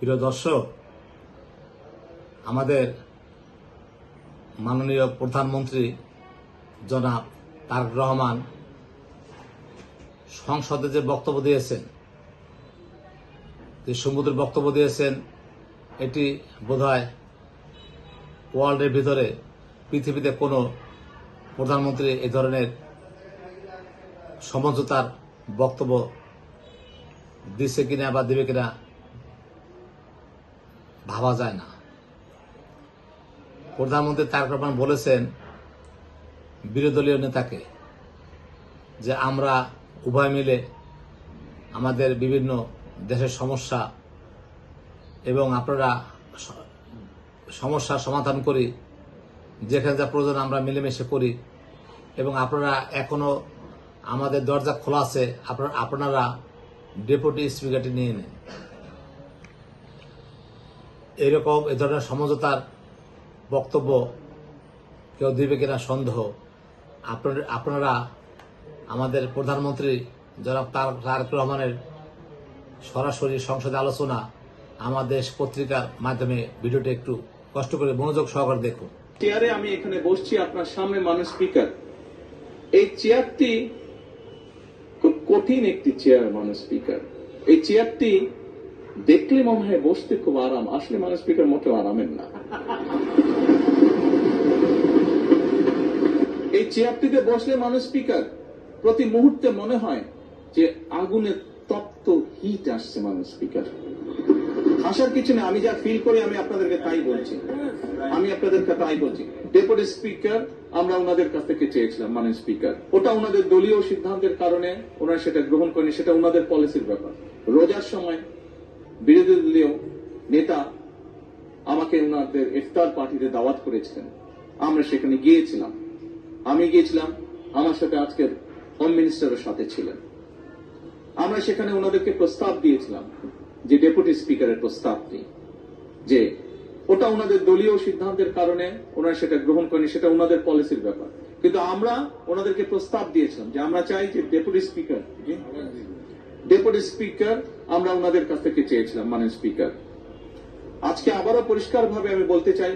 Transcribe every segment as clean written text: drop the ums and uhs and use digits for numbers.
প্রিয় দর্শক, আমাদের মাননীয় প্রধানমন্ত্রী জনাব তারেক রহমান সংসদে যে বক্তব্য দিয়েছেন, যে সুমধুর বক্তব্য দিয়েছেন, এটি বোধহয় ওয়ার্ল্ডের ভিতরে পৃথিবীতে কোনো প্রধানমন্ত্রী এই ধরনের সমঝোতার বক্তব্য দিচ্ছে কিনা বা দেবে কিনা ভাবা যায় না। প্রধানমন্ত্রী তারেক রহমান বলেছেন বিরোধী দলীয় নেতাকে যে আমরা উভয় মিলে আমাদের বিভিন্ন দেশের সমস্যা এবং আপনারা সমস্যার সমাধান করি, যেখানে যা প্রয়োজন আমরা মিলেমিশে করি, এবং আপনারা এখনো আমাদের দরজা খোলা আছে, আপনারা ডেপুটি স্পিকারটি নিয়ে নেন। এইরকম এ ধরনের সমঝোতার বক্তব্য কেউ দিবে কিনা সন্দেহ। আপনারা আমাদের প্রধানমন্ত্রী জনাব তারেক রহমানের সরাসরি সংসদে আলোচনা আমার দেশ পত্রিকার মাধ্যমে ভিডিওটি একটু কষ্ট করে মনোযোগ সহকারে দেখুন। চেয়ারে আমি এখানে বসছি, আপনার সামনে মাননীয় স্পিকার। এই চেয়ারটি খুব কঠিন একটি চেয়ার মাননীয় স্পিকার। এই চেয়ারটি দেখলে মনে হয় বসতে খুব আরাম, আসলে মাননীয় স্পিকার মোটেও আরামের না। এই চেয়ারটিতে বসলে মাননীয় স্পিকার প্রতি মুহূর্তে মনে হয় যে আগুনের তপ্ত হিট আসছে মাননীয় স্পিকার। হাসার কিছু নেই, আমি যা ফিল করি আমি আপনাদেরকে তাই বলছি। ডেপুটি স্পিকার আমরা ওনাদের কাছ থেকে চেয়েছিলাম মাননীয় স্পিকার, ওটা ওনাদের দলীয় সিদ্ধান্তের কারণে ওনারা সেটা গ্রহণ করেনি, সেটা ওনাদের পলিসির ব্যাপার। রোজার সময় বিরোধী দলীয় নেতা আমাকে ওনাদের ইফতার পার্টিতে দাওয়াত করেছিলেন, আমরা সেখানে গিয়েছিলাম। আমি গিয়েছিলাম, আমার সাথে আজকের হোম মিনিস্টারের সাথে ছিলেন। আমরা সেখানে ওনাদেরকে প্রস্তাব দিয়েছিলাম যে ডেপুটি স্পিকারের প্রস্তাবটি, যে ওটা ওনাদের দলীয় সিদ্ধান্তের কারণে ওনারা সেটা গ্রহণ করেনি, সেটা ওনাদের পলিসির ব্যাপার। কিন্তু আমরা ওনাদেরকে প্রস্তাব দিয়েছিলাম যে আমরা চাই যে ডেপুটি স্পিকার আমরা ওনাদের কাছ থেকে চেয়েছিলাম মাননীয় স্পিকার। আজকে আবারও পরিষ্কার ভাবে আমি বলতে চাই,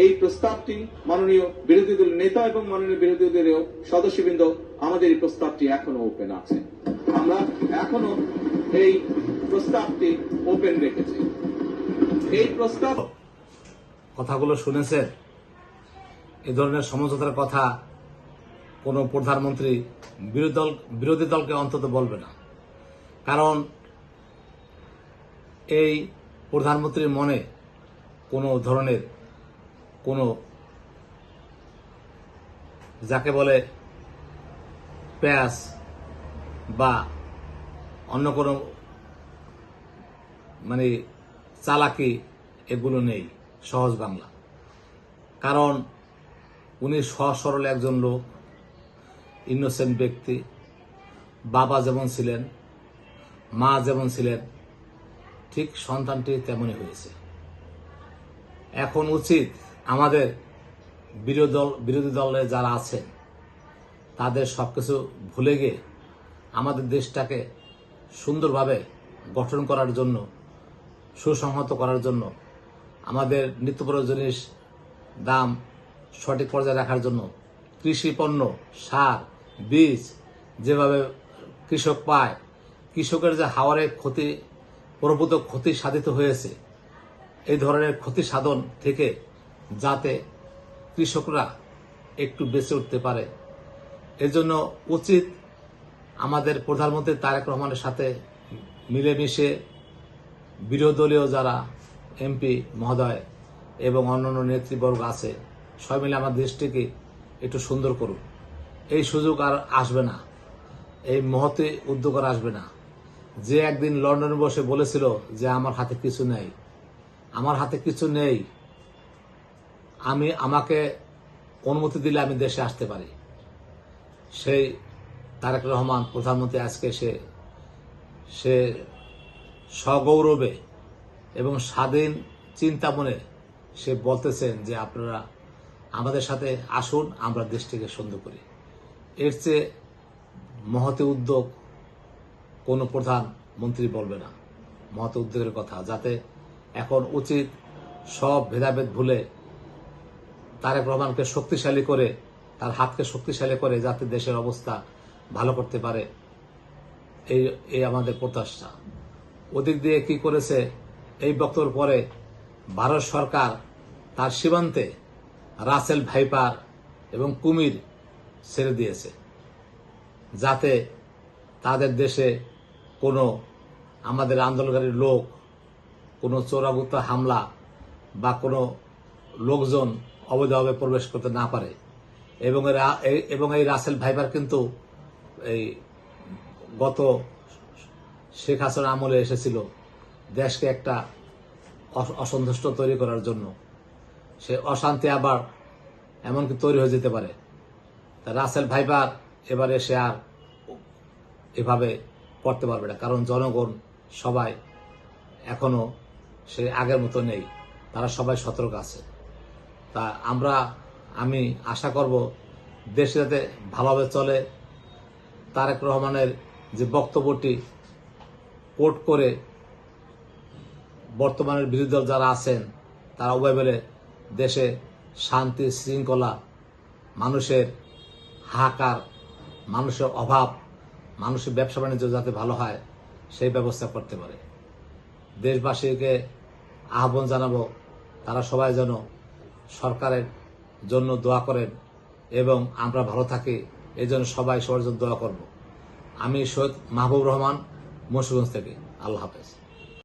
এই প্রস্তাবটি মাননীয় বিরোধী দলের নেতা এবং মাননীয় বিরোধী দলীয় সদস্যবৃন্দ, আমাদের এই প্রস্তাবটি এখনো ওপেন আছে। আমরা এখনো এই প্রস্তাবটি ওপেন রেখেছি। এই প্রস্তাব কথাগুলো শুনেছেন? এ ধরনের সমঝোতার কথা কোনো প্রধানমন্ত্রী বিরোধী দলকে অন্তত বলবে না, কারণ এই প্রধানমন্ত্রীর মনে কোনো ধরনের কোনো যাকে বলে প্যাস বা অন্য কোনো চালাকি এগুলো নেই, সহজ বাংলা। কারণ উনি সহজ সরল একজন লোক, ইনোসেন্ট ব্যক্তি। বাবা যেমন ছিলেন, মা যেমন ছিলেন, ঠিক সন্তানটি তেমনই হয়েছে। এখন উচিত আমাদের বিরোধী দলে যারা আছেন তাদের সবকিছু ভুলে গিয়ে আমাদের দেশটাকে সুন্দরভাবে গঠন করার জন্য, সুসংহত করার জন্য, আমাদের নিত্য প্রয়োজনীয় দাম সঠিক পর্যায়ে রাখার জন্য, কৃষি পণ্য, সার, বীজ যেভাবে কৃষক পায়, কৃষকের যে হাওয়ারে প্রভূত ক্ষতি সাধিত হয়েছে, এই ধরনের ক্ষতি সাধন থেকে যাতে কৃষকরা একটু বেঁচে উঠতে পারে, এজন্য উচিত আমাদের প্রধানমন্ত্রী তারেক রহমানের সাথে মিলেমিশে বিরোধী দলীয় যারা এমপি মহোদয় এবং অন্যান্য নেতৃবর্গ আছে, সবাই মিলে আমার দেশটিকে একটু সুন্দর করুন। এই সুযোগ আর আসবে না, এই মহতে উদ্যোগ আর আসবে না। যে একদিন লন্ডনে বসে বলেছিল যে আমার হাতে কিছু নেই, আমার হাতে কিছু নেই, আমাকে অনুমতি দিলে আমি দেশে আসতে পারি, সেই তারেক রহমান প্রধানমন্ত্রী আজকে সে সগৌরবে এবং স্বাধীন চিন্তা মনে সে বলতেছেন যে আপনারা আমাদের সাথে আসুন, আমরা দেশটিকে সুন্দর করি। এর চেয়ে মহতে উদ্যোগ কোনো প্রধানমন্ত্রী বলবে না। মহৎ উদ্যোগের কথা, যাতে এখন উচিত সব ভেদাভেদ ভুলে তারেক রহমানকে শক্তিশালী করে, তার হাতকে শক্তিশালী করে যাতে দেশের অবস্থা ভালো করতে পারে, এই আমাদের প্রত্যাশা। ওদিক দিয়ে কি করেছে, এই বক্তব্যের পরে ভারত সরকার তার সীমান্তে রাসেল ভাইপার এবং কুমির ছেড়ে দিয়েছে, যাতে তাদের দেশে কোনো আমাদের আন্দোলনকারী লোক, কোনো চোরাগুত্তা হামলা বা কোনো লোকজন অবৈধভাবে প্রবেশ করতে না পারে। এবং এই রাসেল ভাইপার কিন্তু এই গত শেখ হাসিনা আমলে এসেছিল দেশকে একটা অসন্তুষ্ট তৈরি করার জন্য। সে অশান্তি আবার এমনকি তৈরি হয়ে যেতে পারে। তা রাসেল ভাইপার এবারে সে আর এভাবে করতে পারবে না, কারণ জনগণ সবাই এখনো সে আগের মতো নেই, তারা সবাই সতর্ক আছে। তা আমি আশা করব দেশে যাতে ভালোভাবে চলে। তারেক রহমানের যে বক্তব্যটি কোট করে বর্তমানের বিরোধী দল যারা আছেন তারা উভয় মিলে দেশে শান্তি শৃঙ্খলা, মানুষের হাহাকার, মানুষের অভাব, মানুষের ব্যবসা বাণিজ্য যাতে ভালো হয় সেই ব্যবস্থা করতে পারে। দেশবাসীকে আহ্বান জানাবো তারা সবাই যেন সরকারের জন্য দোয়া করেন এবং আমরা ভালো থাকি, এই জন্য সবাই সবার জন্য দোয়া করব। আমি সৈয়দ মাহবুব রহমান, মুন্সিগঞ্জ থেকে। আল্লাহ হাফেজ।